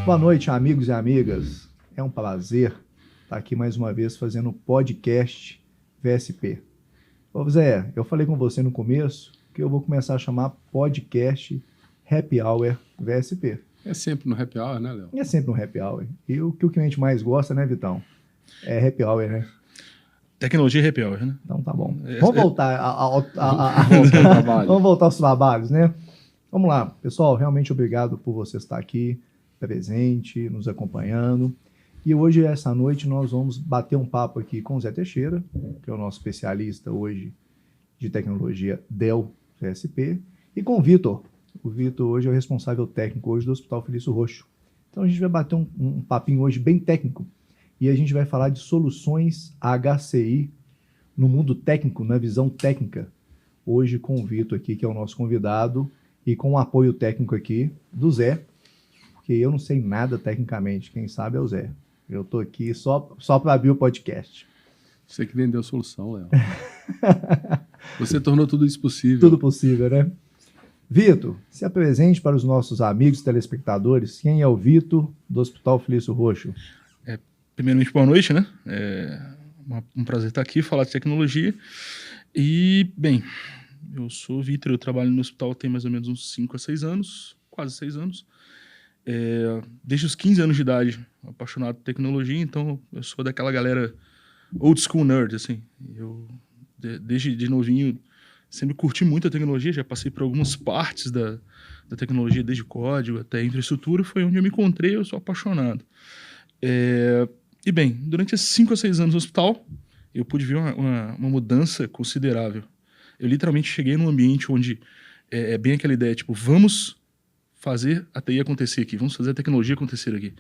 Boa noite, amigos e amigas. É um prazer estar aqui mais uma vez fazendo o podcast VSP. Ô Zé, eu falei com você no começo que eu vou começar a chamar podcast Happy Hour VSP. É sempre no Happy Hour, né, Léo? É sempre no Happy Hour. E o que o cliente mais gosta, né, Vitão? É Happy Hour, né? Tecnologia e Happy Hour, né? Então tá bom. Vamos voltar Vamos voltar aos trabalhos, né? Vamos lá, pessoal, realmente obrigado por você estar aqui, presente, nos acompanhando. E hoje, essa noite, nós vamos bater um papo aqui com o Zé Teixeira, que é o nosso especialista hoje de tecnologia Dell VSP, e com o Vitor. O Vitor hoje é o responsável técnico hoje do Hospital Felício Roxo. Então a gente vai bater um papinho hoje bem técnico e a gente vai falar de soluções HCI no mundo técnico, na visão técnica. Hoje com o Vitor aqui, que é o nosso convidado, e com o apoio técnico aqui do Zé, porque eu não sei nada tecnicamente, quem sabe é o Zé. Eu estou aqui só para abrir o podcast. Você que vendeu a solução, Léo. Você tornou tudo isso possível. Tudo possível, né? Vitor, se apresente para os nossos amigos telespectadores. Quem é o Vitor do Hospital Felício Roxo? Primeiramente, boa noite, né? Um prazer estar aqui, falar de tecnologia. E, bem, eu sou o Vitor, eu trabalho no hospital tem mais ou menos uns 5 a 6 anos, quase 6 anos. Desde os 15 anos de idade, apaixonado por tecnologia, então eu sou daquela galera old school nerd, assim. Eu, desde de novinho, sempre curti muito a tecnologia, já passei por algumas partes da tecnologia, desde código até infraestrutura, foi onde eu me encontrei, eu sou apaixonado. E bem, durante esses 5 a 6 anos no hospital, eu pude ver uma mudança considerável. Eu literalmente cheguei num ambiente onde é bem aquela ideia, tipo, vamos fazer a TI acontecer aqui, vamos fazer a tecnologia acontecer aqui.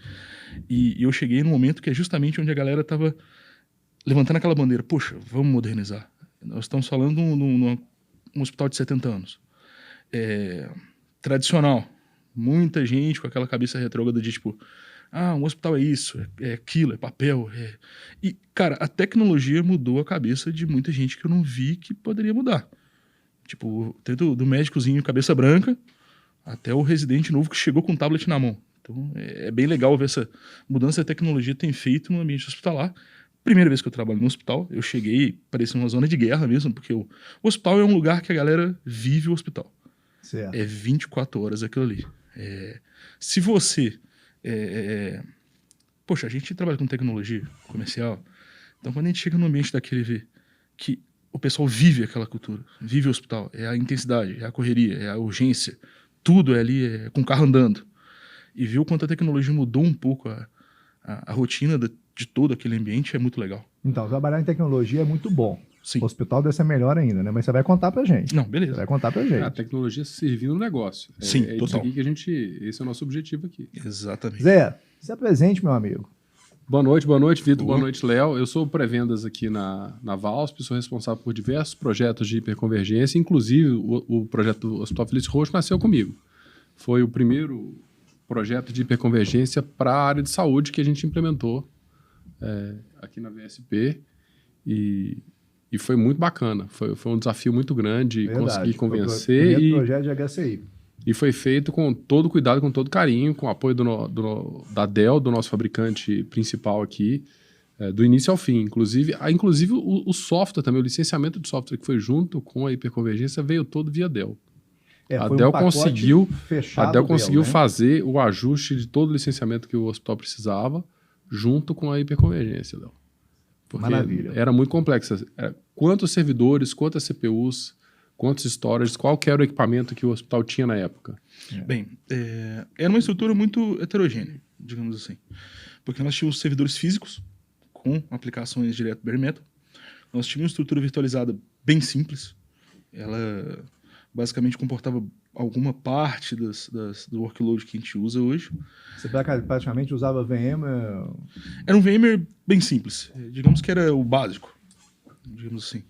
E eu cheguei num momento que é justamente onde a galera estava levantando aquela bandeira, poxa, vamos modernizar. Nós estamos falando de um hospital de 70 anos. Tradicional. Muita gente com aquela cabeça retrógrada de tipo, um hospital é isso, é aquilo, é papel. E, cara, a tecnologia mudou a cabeça de muita gente que eu não vi que poderia mudar. Tipo, do médicozinho cabeça branca até o residente novo que chegou com um tablet na mão. Então, é bem legal ver essa mudança que a tecnologia tem feito no ambiente hospitalar. Primeira vez que eu trabalho no hospital, eu cheguei, parecia uma zona de guerra mesmo, porque o hospital é um lugar que a galera vive o hospital. Certo. É 24 horas aquilo ali. Se você... Poxa, a gente trabalha com tecnologia comercial, então quando a gente chega no ambiente daquele, vê que o pessoal vive aquela cultura, vive o hospital, é a intensidade, é a correria, é a urgência, tudo é ali, é com o carro andando. E viu quanto a tecnologia mudou um pouco a rotina de todo aquele ambiente, é muito legal. Então, trabalhar em tecnologia é muito bom. Sim. O hospital deve ser melhor ainda, né? Mas você vai contar pra gente. Não, beleza. Você vai contar pra gente. A tecnologia servindo no negócio. Sim, isso total. aqui que esse é o nosso objetivo aqui. Exatamente. Zé, se apresente, meu amigo. Boa noite, Vitor. Boa noite, Léo. Eu sou pré-vendas aqui na VALSP, sou responsável por diversos projetos de hiperconvergência, inclusive o projeto do Hospital Felício Roxo nasceu comigo. Foi o primeiro projeto de hiperconvergência para a área de saúde que a gente implementou aqui na VSP e foi muito bacana. Foi um desafio muito grande conseguir convencer. Foi o primeiro projeto de HCI. E foi feito com todo cuidado, com todo carinho, com o apoio da Dell, do nosso fabricante principal aqui, do início ao fim. Inclusive o software também, o licenciamento de software que foi junto com a hiperconvergência veio todo via Dell. A Dell conseguiu fazer o ajuste de todo o licenciamento que o hospital precisava junto com a hiperconvergência, Léo. Maravilha. Era muito complexo. Quantos servidores, quantas CPUs, quantos storages, qual que era o equipamento que o hospital tinha na época? Bem, era uma estrutura muito heterogênea, digamos assim. Porque nós tínhamos servidores físicos com aplicações direto bare metal. Nós tínhamos uma estrutura virtualizada bem simples. Ela basicamente comportava alguma parte do workload que a gente usa hoje. Você praticamente usava VMware? Era um VMware bem simples. Digamos que era o básico. Digamos assim.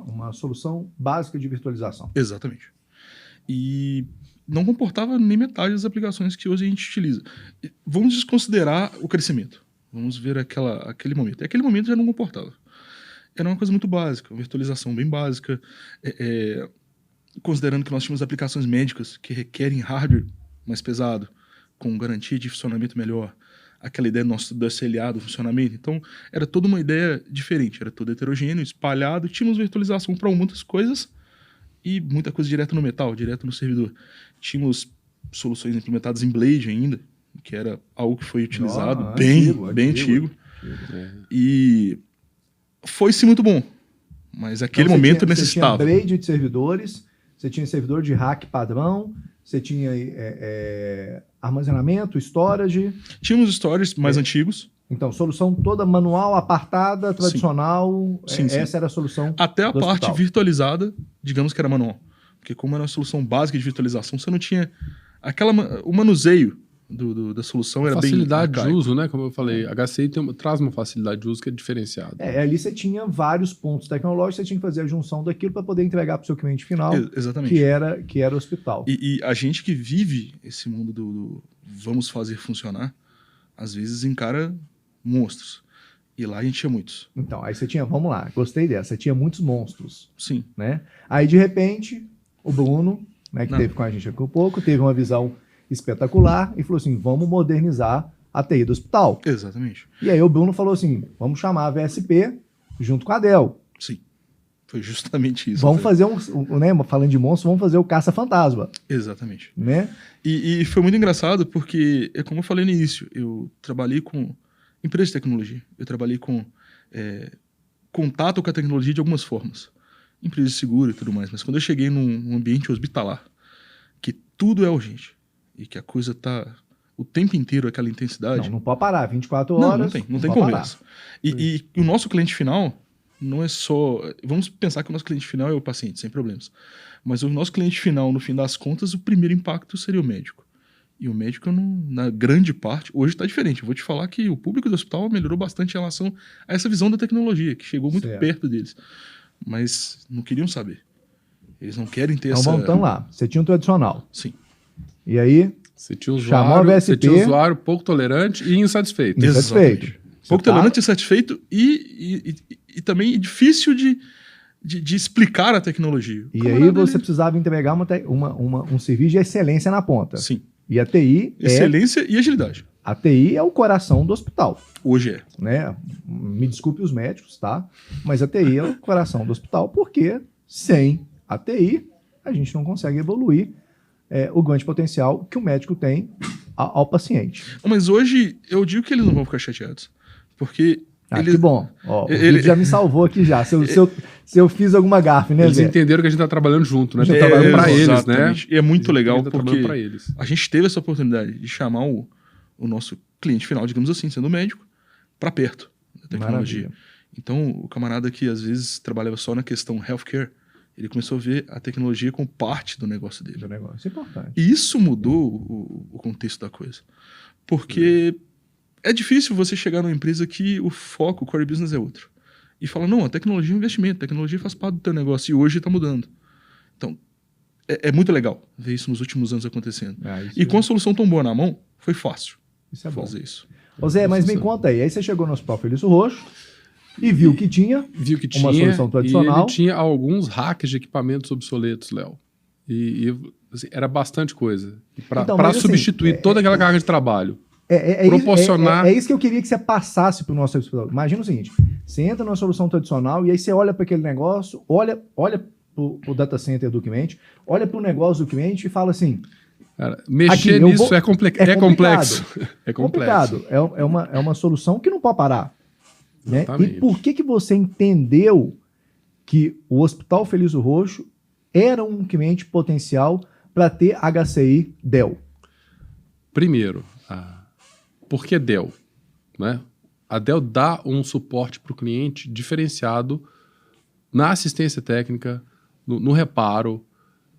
Uma solução básica de virtualização. Exatamente. E não comportava nem metade das aplicações que hoje a gente utiliza. Vamos desconsiderar o crescimento. Vamos ver aquele momento. E aquele momento já não comportava. Era uma coisa muito básica, uma virtualização bem básica, considerando que nós tínhamos aplicações médicas que requerem hardware mais pesado, com garantia de funcionamento melhor, aquela ideia do SLA, do funcionamento. Então, era toda uma ideia diferente, era todo heterogêneo, espalhado, tínhamos virtualização para muitas coisas e muita coisa direto no metal, direto no servidor. Tínhamos soluções implementadas em Blade ainda, que era algo que foi utilizado bem antigo. E foi-se muito bom, mas aquele então, momento necessitava. Você tinha Blade de servidores, você tinha servidor de rack padrão, você tinha armazenamento, storage. Tínhamos storage mais antigos. Então, solução toda manual, apartada, tradicional. Sim. Essa era a solução. Até a parte hospital. virtualizada, digamos que era manual. Porque como era uma solução básica de virtualização, você não tinha o manuseio da solução era facilidade bem de uso, né? Como eu falei, HCI traz uma facilidade de uso que é diferenciada. Ali você tinha vários pontos tecnológicos, você tinha que fazer a junção daquilo para poder entregar para o seu cliente final, exatamente. que era o hospital. E a gente que vive esse mundo do vamos fazer funcionar, às vezes encara monstros. E lá a gente tinha muitos. Então, aí você tinha, vamos lá, gostei dessa, você tinha muitos monstros. Sim. Né? Aí, de repente, o Bruno, né, que teve com a gente aqui um pouco, teve uma visão espetacular e falou assim, vamos modernizar a TI do hospital. Exatamente. E aí o Bruno falou assim, vamos chamar a VSP junto com a Dell. Sim, foi justamente isso. Vamos fazer né, falando de monstro, vamos fazer o caça-fantasma. Exatamente. Né? E foi muito engraçado porque, como eu falei no início, eu trabalhei com empresas de tecnologia, eu trabalhei com contato com a tecnologia de algumas formas. Empresa de seguro e tudo mais, mas quando eu cheguei num ambiente hospitalar, que tudo é urgente, e que a coisa tá o tempo inteiro aquela intensidade. Não pode parar, 24 horas. Não tem conversa. E o nosso cliente final não é só. Vamos pensar que o nosso cliente final é o paciente, sem problemas. Mas o nosso cliente final, no fim das contas, o primeiro impacto seria o médico. E o médico, na grande parte, hoje está diferente. Eu vou te falar que o público do hospital melhorou bastante em relação a essa visão da tecnologia, que chegou muito perto deles. Mas não queriam saber. Eles não querem ter então vamos lá. Você tinha um tradicional. Sim. E aí, você tinha um usuário pouco tolerante e insatisfeito. Pouco tolerante, insatisfeito e também difícil de explicar a tecnologia. E aí você precisava entregar um serviço de excelência na ponta. Sim. E a TI excelência e agilidade. A TI é o coração do hospital. Hoje é. Né? Me desculpe os médicos, tá? Mas a TI é o coração do hospital porque sem a TI a gente não consegue evoluir o grande potencial que o médico tem ao paciente. Mas hoje eu digo que eles não vão ficar chateados. Porque que bom. Ele já me salvou aqui já. Se eu fiz alguma gafe, né, Eles Zé? entenderam que a gente está trabalhando junto, né? A gente está trabalhando para eles, né? E é muito legal porque eles. A gente teve essa oportunidade de chamar o nosso cliente final, digamos assim, sendo médico, para perto da tecnologia. Maravilha. Então, o camarada que às vezes trabalhava só na questão healthcare, ele começou a ver a tecnologia como parte do negócio dele. Do negócio, importante. E isso mudou o contexto da coisa. Porque é difícil você chegar numa empresa que o foco, o core business é outro. E falar, não, a tecnologia é um investimento, a tecnologia faz parte do teu negócio e hoje está mudando. Então, é muito legal ver isso nos últimos anos acontecendo. E com a solução tão boa na mão, foi fácil fazer isso. Ô Zé, mas me conta aí você chegou no Hospital Felício Roxo e viu que tinha uma solução tradicional. E ele tinha alguns hacks de equipamentos obsoletos, Léo. E assim, era bastante coisa. Para substituir toda aquela carga de trabalho. Proporcionar... É isso que eu queria que você passasse para o nosso hospital. Imagina o seguinte, você entra numa solução tradicional e aí você olha para aquele negócio, olha para o data center do cliente, olha para o negócio do cliente e fala assim... Cara, mexer nisso é complexo. É complicado. É uma solução que não pode parar. Né? E por que você entendeu que o Hospital Felício Roxo era um cliente potencial para ter HCI Dell? Primeiro, por que Dell? Né? A Dell dá um suporte para o cliente diferenciado na assistência técnica, no reparo.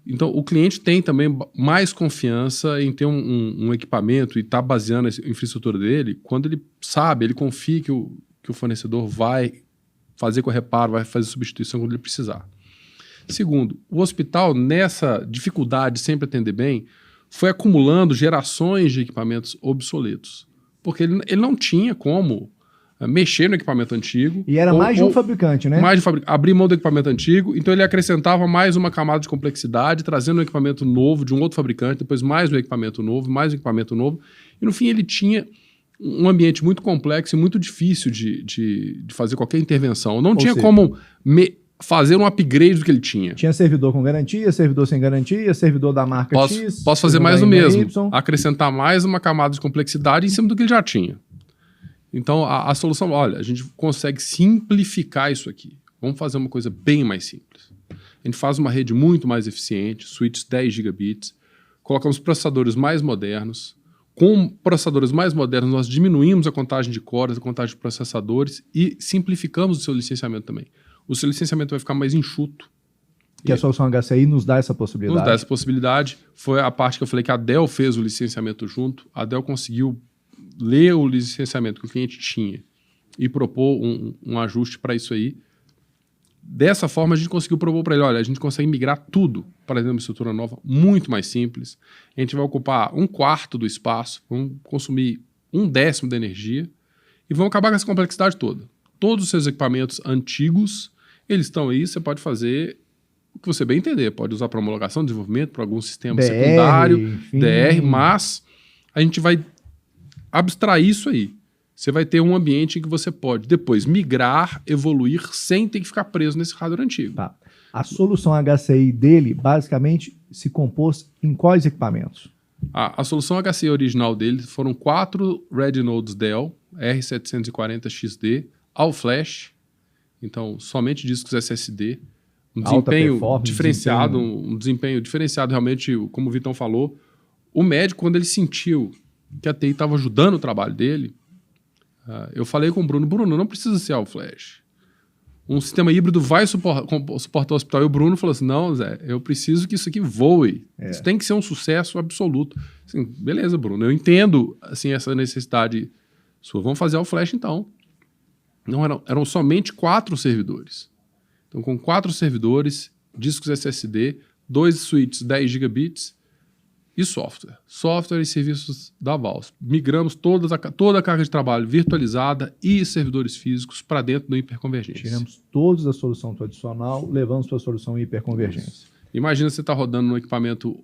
Então, o cliente tem também mais confiança em ter um equipamento e estar baseando a infraestrutura dele quando ele sabe, ele confia que o fornecedor vai fazer com o reparo, vai fazer substituição quando ele precisar. Segundo, o hospital, nessa dificuldade de sempre atender bem, foi acumulando gerações de equipamentos obsoletos. Porque ele não tinha como mexer no equipamento antigo. E era mais de um fabricante, né? Mais de abrir mão do equipamento antigo, então ele acrescentava mais uma camada de complexidade, trazendo um equipamento novo de um outro fabricante, depois mais um equipamento novo, mais um equipamento novo, e no fim ele tinha um ambiente muito complexo e muito difícil de fazer qualquer intervenção. Não tinha como fazer um upgrade do que ele tinha. Tinha servidor com garantia, servidor sem garantia, servidor da marca X. Posso fazer mais do mesmo, acrescentar mais uma camada de complexidade em cima do que ele já tinha. Então, a solução, olha, a gente consegue simplificar isso aqui. Vamos fazer uma coisa bem mais simples. A gente faz uma rede muito mais eficiente, switches 10 gigabits, colocamos processadores mais modernos. Com processadores mais modernos, nós diminuímos a contagem de cores, a contagem de processadores e simplificamos o seu licenciamento também. O seu licenciamento vai ficar mais enxuto. Que a solução HCI nos dá essa possibilidade. Nos dá essa possibilidade. Foi a parte que eu falei que a Dell fez o licenciamento junto. A Dell conseguiu ler o licenciamento que o cliente tinha e propor um ajuste para isso aí. Dessa forma, a gente conseguiu propor para ele, olha, a gente consegue migrar tudo para uma estrutura nova, muito mais simples. A gente vai ocupar 1/4 do espaço, vamos consumir 1/10 da energia e vamos acabar com essa complexidade toda. Todos os seus equipamentos antigos, eles estão aí, você pode fazer o que você bem entender. Pode usar para homologação, desenvolvimento, para algum sistema secundário, enfim. DR, mas a gente vai abstrair isso aí. Você vai ter um ambiente em que você pode depois migrar, evoluir, sem ter que ficar preso nesse hardware antigo. Tá. A solução HCI dele, basicamente, se compôs em quais equipamentos? A solução HCI original dele foram 4 Rednodes Dell R740XD, all flash, então somente discos SSD, um desempenho diferenciado, um desempenho diferenciado realmente, como o Vitão falou. O médico, quando ele sentiu que a TI estava ajudando o trabalho dele, eu falei com o Bruno, não precisa ser all flash. Um sistema híbrido vai suportar o hospital. E o Bruno falou assim, não, Zé, eu preciso que isso aqui voe. Isso tem que ser um sucesso absoluto. Assim, beleza, Bruno, eu entendo assim, essa necessidade sua. Vamos fazer all flash então. Não eram somente 4 servidores. Então, com 4 servidores, discos SSD, 2 switches 10 gigabits e software. Software e serviços da Vals. Migramos toda a carga de trabalho virtualizada e servidores físicos para dentro do hiperconvergência. Tiramos todos da solução tradicional, levamos para a solução hiperconvergência. Imagina você está rodando um equipamento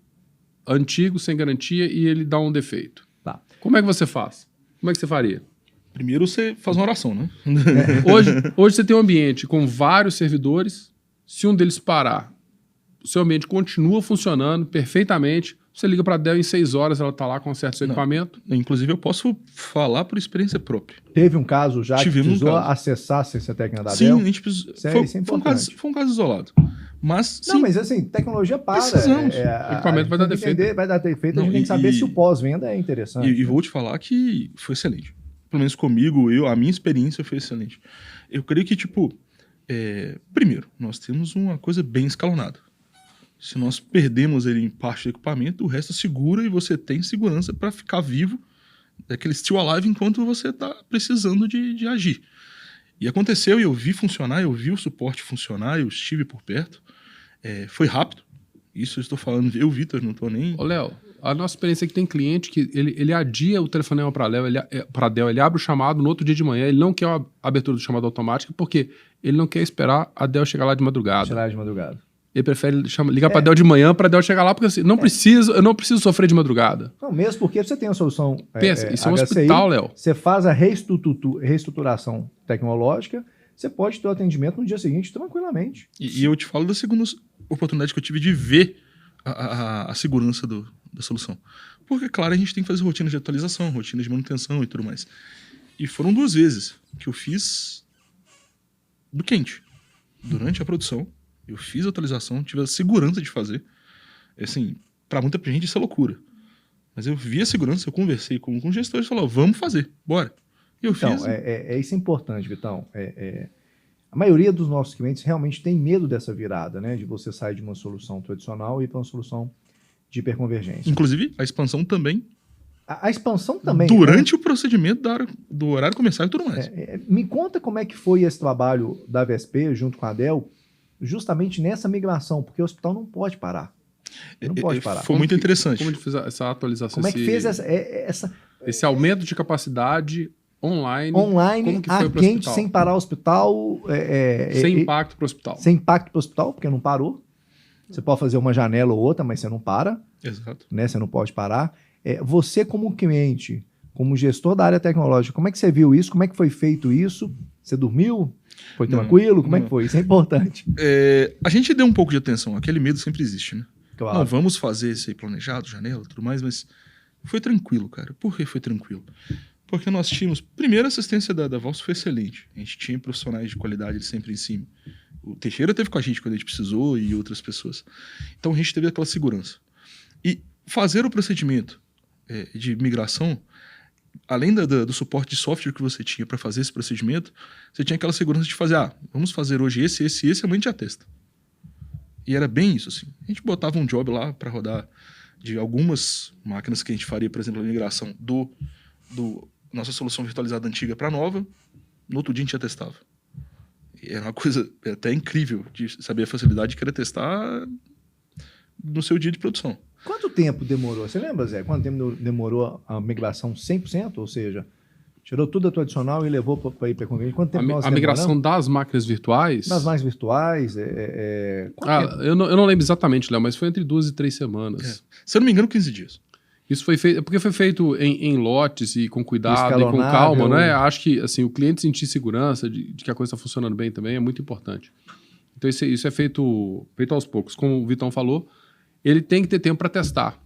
antigo, sem garantia, e ele dá um defeito. Tá. Como é que você faz? Como é que você faria? Primeiro você faz uma oração, né? Hoje você tem um ambiente com vários servidores. Se um deles parar, o seu ambiente continua funcionando perfeitamente. Você liga para a Dell em 6 horas, ela está lá, conserta o seu equipamento. Inclusive, eu posso falar por experiência própria. Teve um caso já que precisou acessar a ciência técnica da Dell? Sim, a gente precisou. Foi um caso isolado. Mas, não, mas assim, tecnologia para. Precisamos. O equipamento vai dar defeito. Vai dar defeito, a gente tem que saber se o pós-venda é interessante. E vou te falar que foi excelente. Pelo menos comigo, a minha experiência foi excelente. Eu creio que, primeiro, nós temos uma coisa bem escalonada. Se nós perdemos ele em parte do equipamento, o resto segura e você tem segurança para ficar vivo, aquele still alive, enquanto você está precisando de agir. E aconteceu, e eu vi funcionar, eu vi o suporte funcionar, eu estive por perto. Foi rápido. Isso eu estou falando, eu, Vitor, não estou nem... Ô, Léo, a nossa experiência é que tem cliente que ele adia o telefonema para a Dell, ele abre o chamado no outro dia de manhã, ele não quer a abertura do chamado automático, porque ele não quer esperar a Dell chegar lá de madrugada. Chegar de madrugada. Ele prefere ligar para a Dell de manhã para a Dell chegar lá, porque assim, eu não preciso sofrer de madrugada. Não, mesmo porque você tem a solução Pensa, isso é um HCI, hospital, Léo. Você faz a reestruturação tecnológica, você pode ter o atendimento no dia seguinte tranquilamente. E eu te falo da segunda oportunidade que eu tive de ver a segurança da solução. Porque, claro, a gente tem que fazer rotinas de atualização, rotinas de manutenção e tudo mais. E foram 2 vezes que eu fiz do quente. Durante a produção, eu fiz a atualização, tive a segurança de fazer. Assim, para muita gente isso é loucura. Mas eu vi a segurança, eu conversei com o gestor e falou, vamos fazer, bora. E eu fiz. Isso é importante, Vitão. A maioria dos nossos clientes realmente tem medo dessa virada, né? De você sair de uma solução tradicional e ir para uma solução de hiperconvergência. Inclusive, a expansão também. A expansão também. Durante o procedimento do horário comercial e tudo mais. Me conta como é que foi esse trabalho da VSP junto com a Dell, justamente nessa migração, porque o hospital não pode parar. Não pode parar. Foi muito interessante. Como a gente fez essa atualização? Como é que fez esse aumento de capacidade online. Online, como que foi ar pro quente, hospital. sem parar o hospital. Sem impacto para o hospital. Sem impacto para o hospital, porque não parou. Você pode fazer uma janela ou outra, mas você não para. Exato. Né? Você não pode parar. Você, como cliente, como gestor da área tecnológica, como é que você viu isso? Como é que foi feito isso? Você dormiu? Foi tranquilo? Como é que foi? Isso é importante. A gente deu um pouco de atenção. Aquele medo sempre existe, né? Claro. Não, vamos fazer isso aí planejado, janela, tudo mais, mas foi tranquilo, cara. Por que foi tranquilo? Porque nós tínhamos... Primeiro, a assistência da Vals foi excelente. A gente tinha profissionais de qualidade sempre em cima. O Teixeira teve com a gente quando a gente precisou e outras pessoas. Então a gente teve aquela segurança. E fazer o procedimento de migração, além do suporte de software que você tinha para fazer esse procedimento, você tinha aquela segurança de fazer, vamos fazer hoje esse, amanhã a gente já testa. E era bem isso, assim. A gente botava um job lá para rodar de algumas máquinas que a gente faria, por exemplo, a migração do nossa solução virtualizada antiga para nova, no outro dia a gente já testava. E era uma coisa até incrível de saber a facilidade de querer testar no seu dia de produção. Quanto tempo demorou? Você lembra, Zé? Quanto tempo demorou a migração 100%? Ou seja, tirou tudo do tradicional e levou para ir para conveniência? Quanto tempo a migração das máquinas virtuais? Das máquinas virtuais. Eu não lembro exatamente, Léo, mas foi entre 2 e 3 semanas. Se eu não me engano, 15 dias. Isso foi feito, porque foi feito em lotes e com cuidado e com calma, né? Acho que assim, o cliente sentir segurança de que a coisa está funcionando bem também é muito importante. Então isso é feito aos poucos. Como o Vitão falou, ele tem que ter tempo para testar,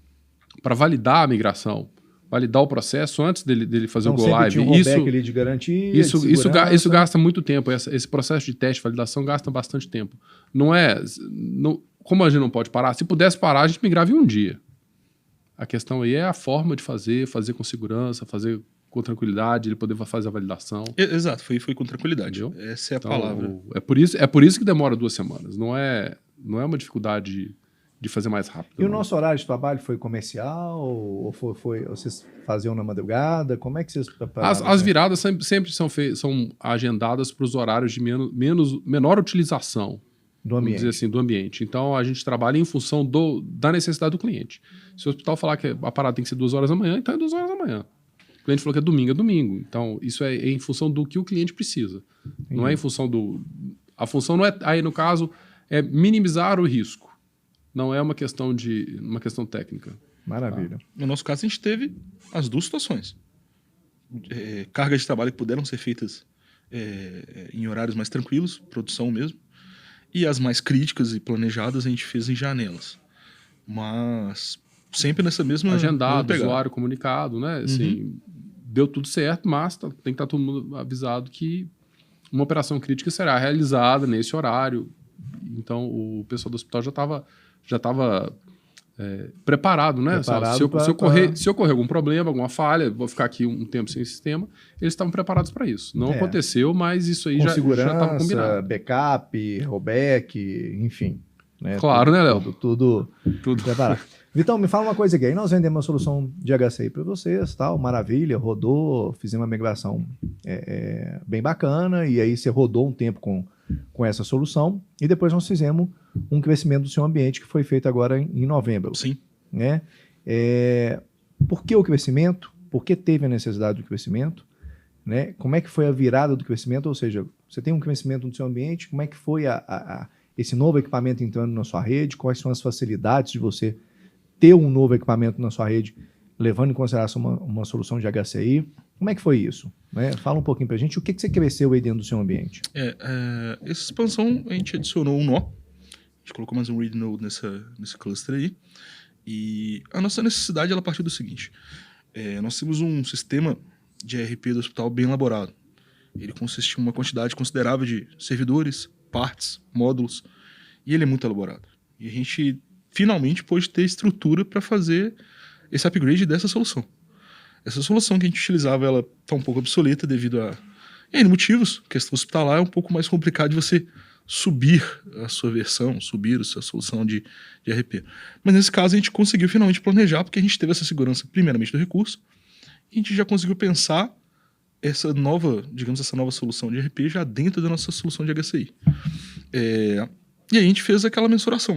para validar a migração, validar o processo antes dele fazer então, o Go Live. Tinha um rollback ali de garantia, isso gasta muito tempo. Esse processo de teste, validação gasta bastante tempo. Como a gente não pode parar, se pudesse parar, a gente migrava em um dia. A questão aí é a forma de fazer com segurança, fazer com tranquilidade, ele poder fazer a validação. Exato, foi com tranquilidade. Entendeu? Essa é a palavra. É por isso que demora 2 semanas. Não é uma dificuldade de fazer mais rápido. E o nosso horário de trabalho foi comercial? Ou vocês faziam na madrugada? Como é que vocês prepararam? As viradas sempre são agendadas para os horários de menor utilização. Do ambiente. Vamos dizer assim, do ambiente. Então, a gente trabalha em função da necessidade do cliente. Se o hospital falar que a parada tem que ser 2 horas da manhã, então é 2 horas da manhã. O cliente falou que é domingo. Então, isso é em função do que o cliente precisa. Entendi. Não é em função do... A função não é... Aí, no caso, é minimizar o risco. Não é uma questão técnica. Maravilha. No nosso caso, a gente teve as duas situações. Cargas de trabalho que puderam ser feitas em horários mais tranquilos, produção mesmo. E as mais críticas e planejadas a gente fez em janelas. Mas sempre nessa mesma... Agendado, usuário comunicado, né? Assim, deu tudo certo, mas tem que estar todo mundo avisado que uma operação crítica será realizada nesse horário. Então, o pessoal do hospital já estava preparado, né? Se ocorrer algum problema, alguma falha, vou ficar aqui um tempo sem sistema, eles estavam preparados para isso. Não aconteceu, mas isso aí já estava combinado. Backup, rollback, enfim. Né? Claro, né, Léo? Tudo preparado. Vitão, me fala uma coisa aqui. Aí nós vendemos uma solução de HCI para vocês, tal, maravilha, rodou, fizemos uma migração bem bacana, e aí você rodou um tempo com essa solução, e depois nós fizemos um crescimento do seu ambiente que foi feito agora em novembro. Sim. Né? Por que o crescimento? Por que teve a necessidade do crescimento? Né? Como é que foi a virada do crescimento? Ou seja, você tem um crescimento no seu ambiente, como é que foi esse novo equipamento entrando na sua rede? Quais são as facilidades de você ter um novo equipamento na sua rede, levando em consideração uma solução de HCI? Como é que foi isso? Né? Fala um pouquinho pra gente, o que você cresceu aí dentro do seu ambiente? Essa expansão, a gente adicionou um nó, a gente colocou mais um read node nesse cluster aí, e a nossa necessidade ela partiu do seguinte, nós temos um sistema de ERP do hospital bem elaborado. Ele consiste em uma quantidade considerável de servidores, partes, módulos, e ele é muito elaborado. E a gente finalmente pôde ter estrutura para fazer esse upgrade dessa solução. Essa solução que a gente utilizava, ela está um pouco obsoleta devido a N motivos. A questão hospitalar é um pouco mais complicado de você subir a sua versão, subir a sua solução de ERP. Mas nesse caso a gente conseguiu finalmente planejar, porque a gente teve essa segurança primeiramente do recurso, e a gente já conseguiu pensar essa nova solução de ERP já dentro da nossa solução de HCI. E aí a gente fez aquela mensuração.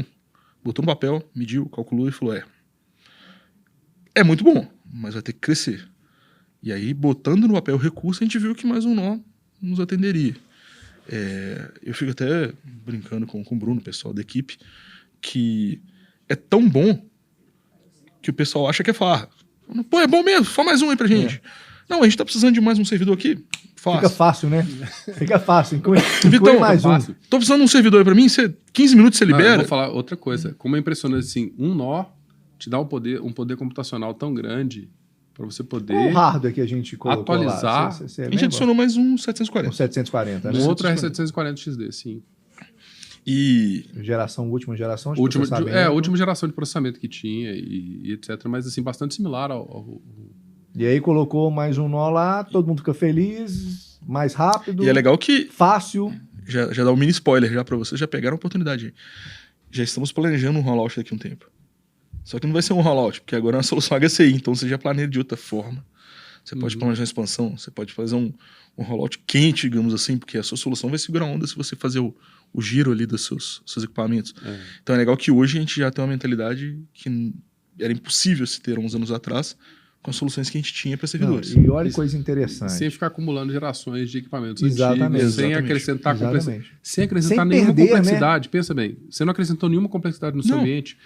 Botou no papel, mediu, calculou e falou, é muito bom, mas vai ter que crescer. E aí, botando no papel o recurso, a gente viu que mais um nó nos atenderia. Eu fico até brincando com o Bruno, o pessoal da equipe, que é tão bom que o pessoal acha que é farra. Pô, é bom mesmo, só mais um aí pra gente. Não, a gente tá precisando de mais um servidor aqui. Fácil. Fica fácil, né? Fica fácil. Inclui Vitão, mais um. Tô precisando de um servidor aí pra mim, 15 minutos você libera. Eu vou falar outra coisa. Como é impressionante, assim, um nó te dá um poder computacional tão grande para você poder O hardware que a gente colocou atualizar. lá. Você A gente lembra? adicionou mais um 740. Um 740, né? Um outro R740XD, sim. E Última geração de Última processamento. geração de processamento que tinha e etc. Mas, assim, bastante similar ao... E aí colocou mais um nó lá, todo mundo fica feliz, mais rápido. E é legal que Fácil. já dá um mini spoiler já pra vocês, já pegaram a oportunidade aí. Já estamos planejando um rollout daqui a um tempo. Só que não vai ser um rollout, porque agora é uma solução HCI, então você já planeja de outra forma. Você pode planejar uma expansão, você pode fazer um rollout quente, digamos assim, porque a sua solução vai segurar a onda se você fazer o giro ali dos seus equipamentos. Então é legal que hoje a gente já tem uma mentalidade que era impossível se ter uns anos atrás, com as soluções que a gente tinha para servidores. Não, e olha que coisa interessante. Sem ficar acumulando gerações de equipamentos Exatamente. antigos, sem Exatamente. acrescentar Exatamente. sem acrescentar Sem nenhuma perder, complexidade. Pensa bem, você não acrescentou nenhuma complexidade no seu Não. ambiente.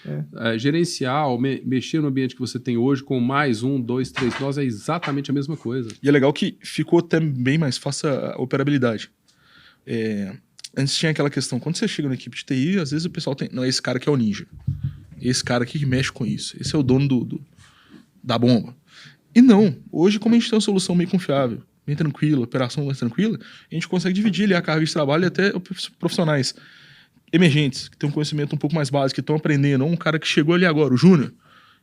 Gerenciar ou mexer no ambiente que você tem hoje com mais 1, 2, 3 nós é exatamente a mesma coisa. E é legal que ficou até bem mais fácil a operabilidade. Antes tinha aquela questão, quando você chega na equipe de TI, às vezes o pessoal tem, não, esse cara aqui é o ninja. Esse cara aqui que mexe com isso. Esse é o dono da bomba. E não, hoje como a gente tem uma solução meio confiável, bem tranquila, operação mais tranquila, a gente consegue dividir ali a carga de trabalho até profissionais emergentes, que têm um conhecimento um pouco mais básico, que estão aprendendo, ou um cara que chegou ali agora, o Júnior,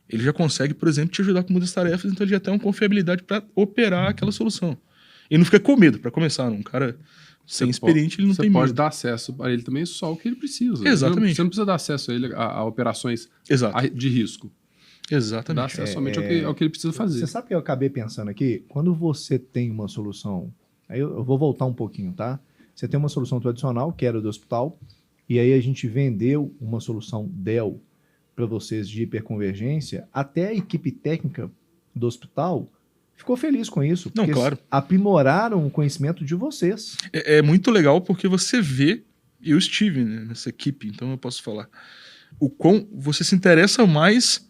ele já consegue, por exemplo, te ajudar com muitas tarefas, então ele já tem uma confiabilidade para operar aquela solução. E não fica com medo, para começar, um cara sem experiente, ele não tem medo. Você pode dar acesso a ele também só o que ele precisa. Exatamente. Você não precisa dar acesso a ele a operações Exato. de risco. Dá Exatamente. acesso somente ao que ele precisa fazer. Você sabe o que eu acabei pensando aqui? Quando você tem uma solução... Aí eu vou voltar um pouquinho, tá? Você tem uma solução tradicional, que era do hospital, e aí a gente vendeu uma solução Dell para vocês de hiperconvergência, até a equipe técnica do hospital ficou feliz com isso. Não, porque claro. aprimoraram o conhecimento de vocês. É muito legal porque você vê, eu estive, né, nessa equipe, então eu posso falar, o quão você se interessa mais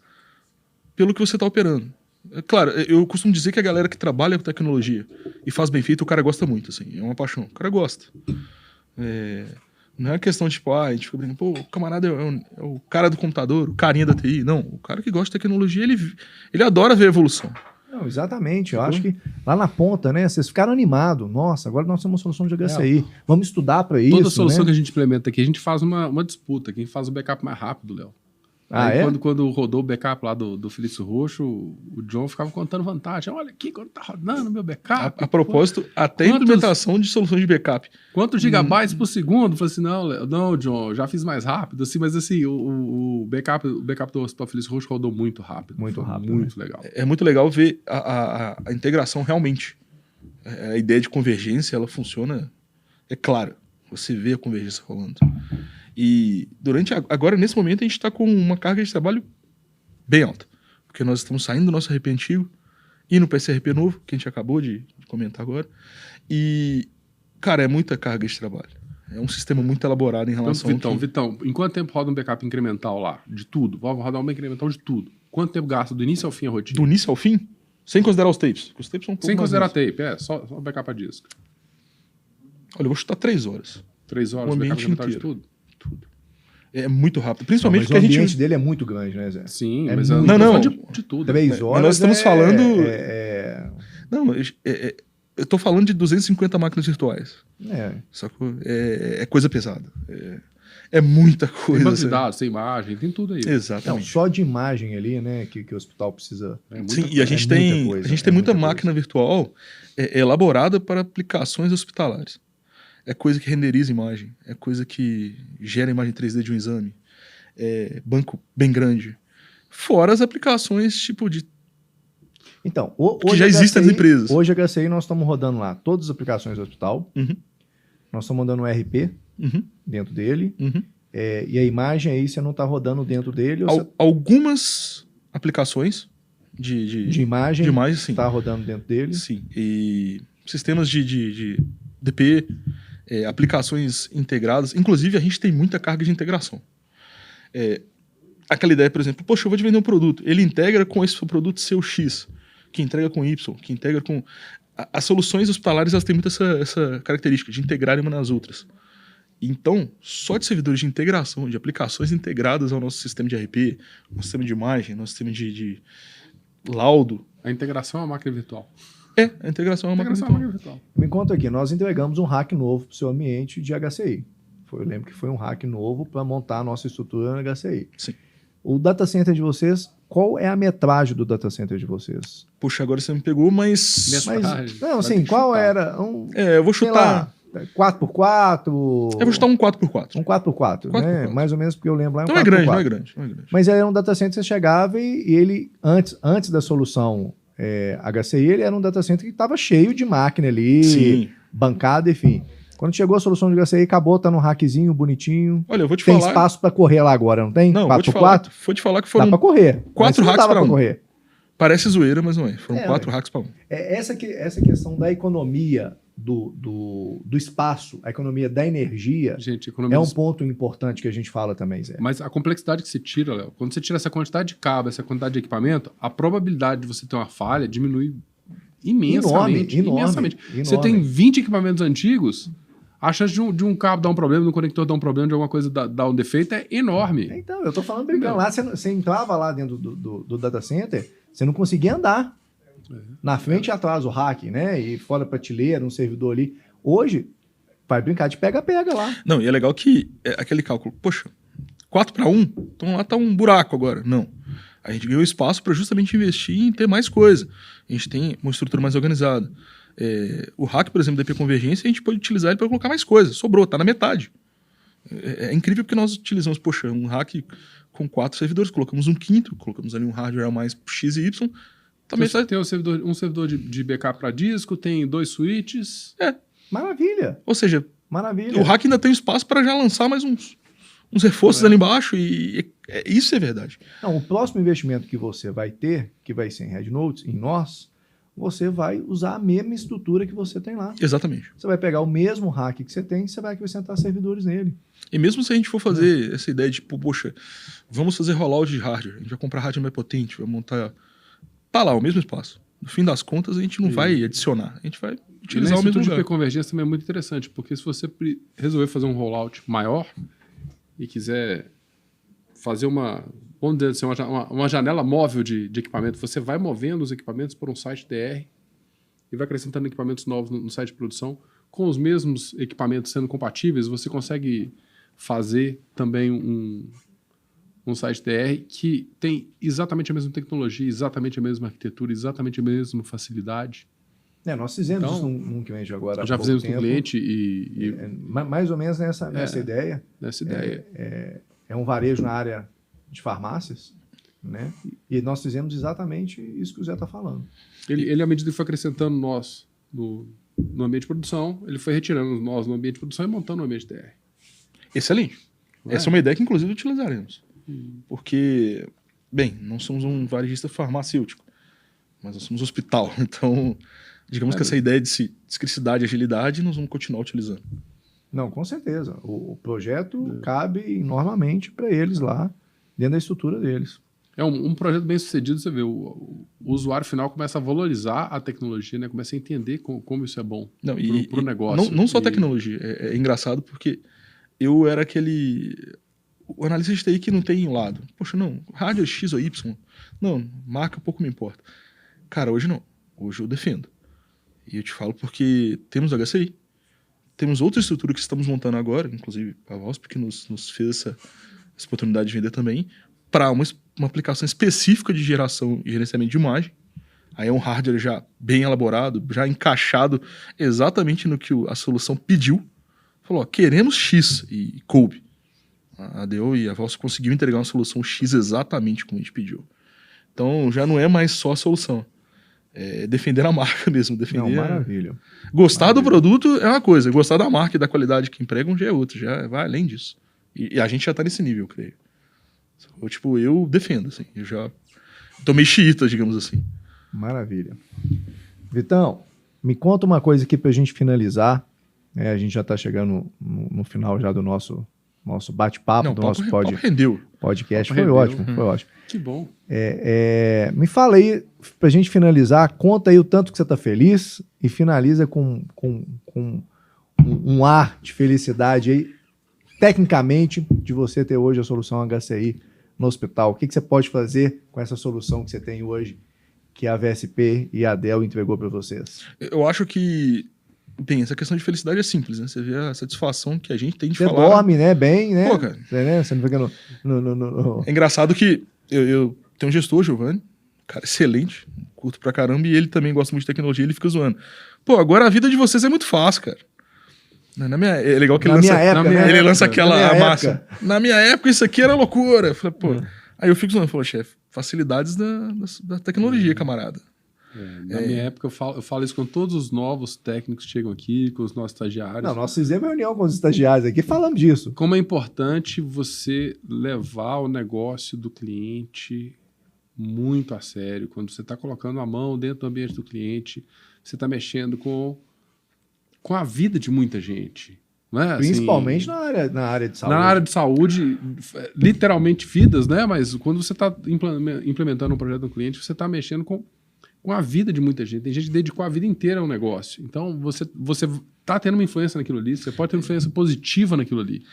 pelo que você está operando. Claro, eu costumo dizer que a galera que trabalha com tecnologia e faz bem feito, o cara gosta muito, assim, é uma paixão. O cara gosta. Não é questão de, tipo, a gente fica brincando, pô, o camarada é o cara do computador, o carinha da TI. Não, o cara que gosta de tecnologia, ele adora ver a evolução. Não, exatamente. Eu acho que lá na ponta, né, vocês ficaram animados. Nossa, agora nós temos uma solução de HCI. Vamos estudar para isso. Toda solução, né? que a gente implementa aqui, a gente faz uma disputa. Quem faz o backup mais rápido, Léo. Aí, quando rodou o backup lá do Felício Roxo, o John ficava contando vantagem. Olha aqui, quando tá rodando meu backup. A propósito, até a implementação de soluções de backup. Quantos gigabytes por segundo? Eu falei assim, não, John, já fiz mais rápido. Assim, mas assim, o backup do Hospital Felício Roxo rodou muito rápido. Muito rápido. Muito legal. É muito legal ver a integração realmente. A ideia de convergência, ela funciona, é claro. Você vê a convergência rolando. E agora, nesse momento, a gente está com uma carga de trabalho bem alta. Porque nós estamos saindo do nosso RP antigo, indo para esse RP novo, que a gente acabou de comentar agora. E, cara, é muita carga de trabalho. É um sistema muito elaborado em relação ao... Vitão, em quanto tempo roda um backup incremental lá? De tudo? Vamos rodar um incremental de tudo. Quanto tempo gasta do início ao fim a rotina? Do início ao fim? Sem considerar os tapes. Os tapes são um pouco sem considerar mais tape, só backup a disco. Olha, eu vou chutar 3 horas. 3 horas, o ambiente backup inteiro. De tudo? Tudo. É muito rápido. Principalmente mas porque o a gente... ambiente dele é muito grande, né, Zé? Sim, é mas muito... Não. De tudo. 3 horas nós estamos falando... Não, eu tô falando de 250 máquinas virtuais. Sacou? É coisa pesada. É muita coisa. Tem banco de dados, tem imagem, tem tudo aí. Exatamente. Não, só de imagem ali, né, que o hospital precisa. Sim, e a gente tem muita máquina virtual elaborada para aplicações hospitalares. É coisa que renderiza imagem, é coisa que gera imagem 3D de um exame, é banco bem grande. Fora as aplicações tipo de... Então, que já existem nas empresas. Hoje a HCI nós estamos rodando lá todas as aplicações do hospital, nós estamos rodando um RP dentro dele, e a imagem aí você não está rodando dentro dele. Algumas aplicações, de imagem, sim. Está rodando dentro dele. Sim, e sistemas de DP, aplicações integradas. Inclusive, a gente tem muita carga de integração. Aquela ideia, por exemplo, poxa, eu vou te vender um produto. Ele integra com esse produto seu X, que integra com Y, que integra com... As soluções hospitalares, elas têm muito essa característica de integrarem uma nas outras. Então, só de servidores de integração, de aplicações integradas ao nosso sistema de RP, nosso sistema de imagem, nosso sistema de laudo. A integração é uma máquina virtual. A integração é uma máquina virtual. Me conta aqui, nós entregamos um hack novo para o seu ambiente de HCI. Eu lembro que foi um hack novo para montar a nossa estrutura no HCI. Sim. O data center de vocês, qual é a metragem do data center de vocês? Puxa, agora você me pegou, mas não, assim, qual era? Eu vou chutar... 4x4? Eu vou chutar um 4x4. Um 4x4, né? 4x4. Mais ou menos, porque eu lembro lá. Não é grande, não é grande. Mas era um data center que você chegava e ele, antes da solução HCI, ele era um data center que estava cheio de máquina ali, sim, bancada, enfim. Quando chegou a solução de HCI, acabou, tá num rackzinho bonitinho. Olha, eu vou te falar... Tem espaço para correr lá agora, não tem? Não, 4x4? Vou te falar que foram... Dá para correr. 4 hacks para 1. Correr. Parece zoeira, mas não é. Foram 4 hacks para 1. Essa questão da economia do espaço, a economia da energia, gente, é um ponto importante que a gente fala também, Zé. Mas a complexidade que você tira, Léo, quando você tira essa quantidade de cabo, essa quantidade de equipamento, a probabilidade de você ter uma falha diminui imensamente. Imensamente. Você tem 20 equipamentos antigos, a chance de um cabo dar um problema, de um conector dar um problema, de alguma coisa dar um defeito é enorme. Então, eu tô falando brincando. Lá você entrava lá dentro do data center, você não conseguia andar. Na frente e atrás o rack, né? E fora prateleira, um servidor ali. Hoje, vai brincar de pega-pega lá. Não, e é legal que aquele cálculo, poxa, 4 para 1, então lá tá um buraco agora. Não. A gente ganhou espaço para justamente investir em ter mais coisa. A gente tem uma estrutura mais organizada. O hack, por exemplo, da IP Convergência, a gente pode utilizar ele para colocar mais coisa. Sobrou, tá na metade. É incrível porque nós utilizamos, poxa, um hack com 4 servidores, colocamos um quinto, colocamos ali um hardware a mais X e Y. Também você tem um servidor de backup para disco, tem 2 switches. Maravilha. Ou seja, maravilha. O hack ainda tem espaço para já lançar mais uns reforços ali embaixo e isso é verdade. Não, o próximo investimento que você vai ter, que vai ser em Red Notes, em nós, você vai usar a mesma estrutura que você tem lá. Exatamente. Você vai pegar o mesmo hack que você tem e você vai acrescentar servidores nele. E mesmo se a gente for fazer essa ideia de, poxa, vamos fazer rollout de hardware, a gente vai comprar hardware mais potente, vai montar... Tá lá, o mesmo espaço. No fim das contas, a gente não vai adicionar, a gente vai utilizar o mesmo lugar. De convergência também é muito interessante, porque se você resolver fazer um rollout maior e quiser fazer vamos dizer assim, uma janela móvel de equipamento, você vai movendo os equipamentos por um site DR e vai acrescentando equipamentos novos no site de produção. Com os mesmos equipamentos sendo compatíveis, você consegue fazer também um site DR que tem exatamente a mesma tecnologia, exatamente a mesma arquitetura, exatamente a mesma facilidade. Nós fizemos isso num cliente agora. Já fizemos com cliente mais ou menos nessa ideia. Nessa ideia. É um varejo na área de farmácias, né? E nós fizemos exatamente isso que o Zé está falando. Ele, à medida que foi acrescentando nós no ambiente de produção, ele foi retirando nós no ambiente de produção e montando o ambiente DR. Excelente. Essa é uma ideia que, inclusive, utilizaremos. Porque, bem, não somos um varejista farmacêutico, mas nós somos um hospital. Então, digamos que essa ideia de discricidade e agilidade nós vamos continuar utilizando. Não, com certeza. O projeto cabe enormemente para eles lá, dentro da estrutura deles. É um projeto bem sucedido, você vê, o usuário final começa a valorizar a tecnologia, né? Começa a entender como isso é bom para o negócio. Não só a tecnologia, é engraçado porque eu era o analista de TI que não tem um lado. Poxa, não, hardware X ou Y, não, marca pouco me importa. Cara, hoje não. Hoje eu defendo. E eu te falo porque temos HCI, temos outra estrutura que estamos montando agora, inclusive a VASP, que nos fez essa oportunidade de vender também, para uma aplicação específica de geração e gerenciamento de imagem. Aí é um hardware já bem elaborado, já encaixado exatamente no que a solução pediu. Falou, queremos X e coube. A ADO e a VASP conseguiu entregar uma solução X exatamente como a gente pediu. Então já não é mais só a solução. É defender a marca mesmo. Maravilha. Gostar do produto é uma coisa, gostar da marca e da qualidade que empregam já é outra, já vai além disso. E a gente já está nesse nível, eu creio. Eu defendo, assim, eu Tô meio xiita, digamos assim. Maravilha. Vitão, me conta uma coisa aqui pra gente finalizar. A gente já tá chegando no final já do nosso bate-papo, do nosso rendeu. podcast. Papo Foi rendeu. ótimo, foi ótimo. Que bom. Me fala aí, pra gente finalizar, conta aí o tanto que você tá feliz e finaliza com um ar de felicidade aí, tecnicamente, de você ter hoje a solução HCI no hospital. O que você pode fazer com essa solução que você tem hoje, que a VSP e a Dell entregou para vocês? Eu acho que, bem, essa questão de felicidade é simples, né? Você vê a satisfação que a gente tem de você falar. Você dorme, né? Bem, né? Pô, cara. Você não fica no... É engraçado que eu tenho um gestor, Giovanni, cara excelente, curto pra caramba, e ele também gosta muito de tecnologia, ele fica zoando. Pô, agora a vida de vocês é muito fácil, cara. É legal que ele lança aquela massa. Na minha época, isso aqui era loucura. Eu falei, pô. Aí eu fico zoando, falou, chefe, facilidades da tecnologia, camarada. Na minha época, eu falo isso com todos os novos técnicos que chegam aqui, com os nossos estagiários. Não, nós fizemos reunião com os estagiários aqui, falamos disso. Como é importante você levar o negócio do cliente muito a sério. Quando você está colocando a mão dentro do ambiente do cliente, você está mexendo com a vida de muita gente. Não é? Principalmente assim, na área de saúde. Na área de saúde, literalmente vidas, né? Mas quando você está implementando um projeto do cliente, você está mexendo com a vida de muita gente. Tem gente que dedicou a vida inteira ao negócio. Então, você está tendo uma influência naquilo ali, você pode ter uma influência positiva naquilo ali.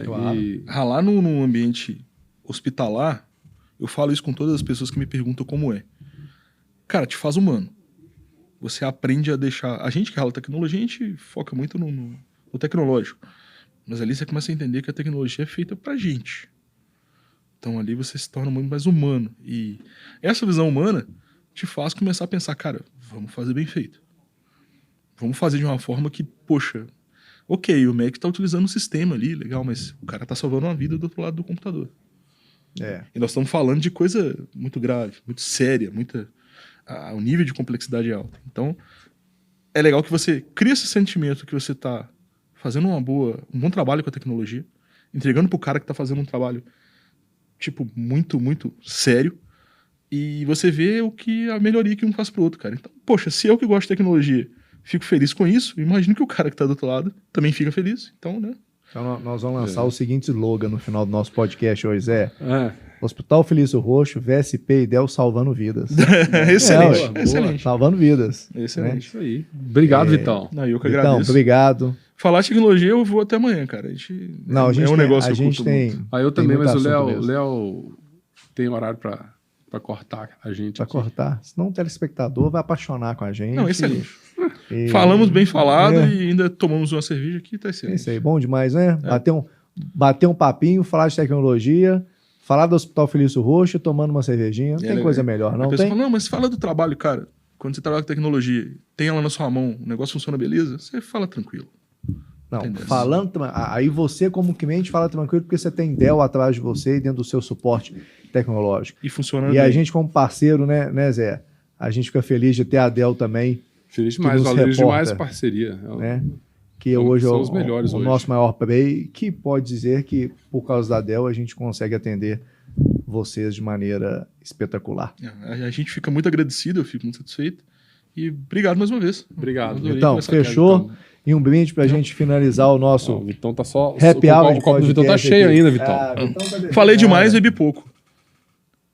Claro. Ralar num ambiente hospitalar, eu falo isso com todas as pessoas que me perguntam como é. Cara, te faz humano. Você aprende a deixar... A gente que rala tecnologia, a gente foca muito no tecnológico. Mas ali você começa a entender que a tecnologia é feita pra gente. Então ali você se torna muito mais humano. E essa visão humana te faz começar a pensar, cara, vamos fazer bem feito. Vamos fazer de uma forma que, poxa, ok, o Mac tá utilizando um sistema ali, legal, mas o cara tá salvando uma vida do outro lado do computador. E nós estamos falando de coisa muito grave, muito séria, o nível de complexidade é alto. Então, é legal que você cria esse sentimento que você está fazendo um bom trabalho com a tecnologia, entregando para o cara que está fazendo um trabalho, tipo, muito, muito sério, e você vê a melhoria que um faz pro outro, cara. Então, poxa, se eu que gosto de tecnologia fico feliz com isso, imagino que o cara que está do outro lado também fica feliz. Então, né? Então, nós vamos lançar o seguinte slogan no final do nosso podcast hoje, Zé. Hospital Felício Roxo, VSP e Dell salvando vidas. Excelente. Excelente. Salvando vidas. Excelente. Isso aí. Obrigado, Vitão. Não, eu que agradeço. Vitão, obrigado. Falar de tecnologia, eu vou até amanhã, cara. É um negócio que eu curto muito. Eu também, mas o Léo tem horário pra cortar a gente. Pra cortar. Senão o telespectador vai apaixonar com a gente. Não, excelente. Falamos bem falado e ainda tomamos uma cerveja aqui, tá excelente. Isso aí, bom demais, né? Bater um papinho, falar de tecnologia, falar do Hospital Felício Roxo, tomando uma cervejinha. Não tem coisa melhor, não tem? Fala, não, mas fala do trabalho, cara. Quando você trabalha com tecnologia, tem ela na sua mão, o negócio funciona beleza, você fala tranquilo. Não, falando... Aí você, como cliente, fala tranquilo porque você tem Dell atrás de você e dentro do seu suporte tecnológico. E funciona bem. A gente, como parceiro, né, Zé? A gente fica feliz de ter a Dell também. Feliz demais, valeu demais a parceria. Né? Que hoje é os melhores o nosso maior play, que pode dizer que, por causa da Dell, a gente consegue atender vocês de maneira espetacular. A gente fica muito agradecido, eu fico muito satisfeito. E obrigado mais uma vez. Obrigado. Então, fechou. E um brinde pra gente finalizar o nosso o Vitão tá só... happy hour. O copo do Vitão tá cheio ainda, Vitão. Falei demais, bebi pouco.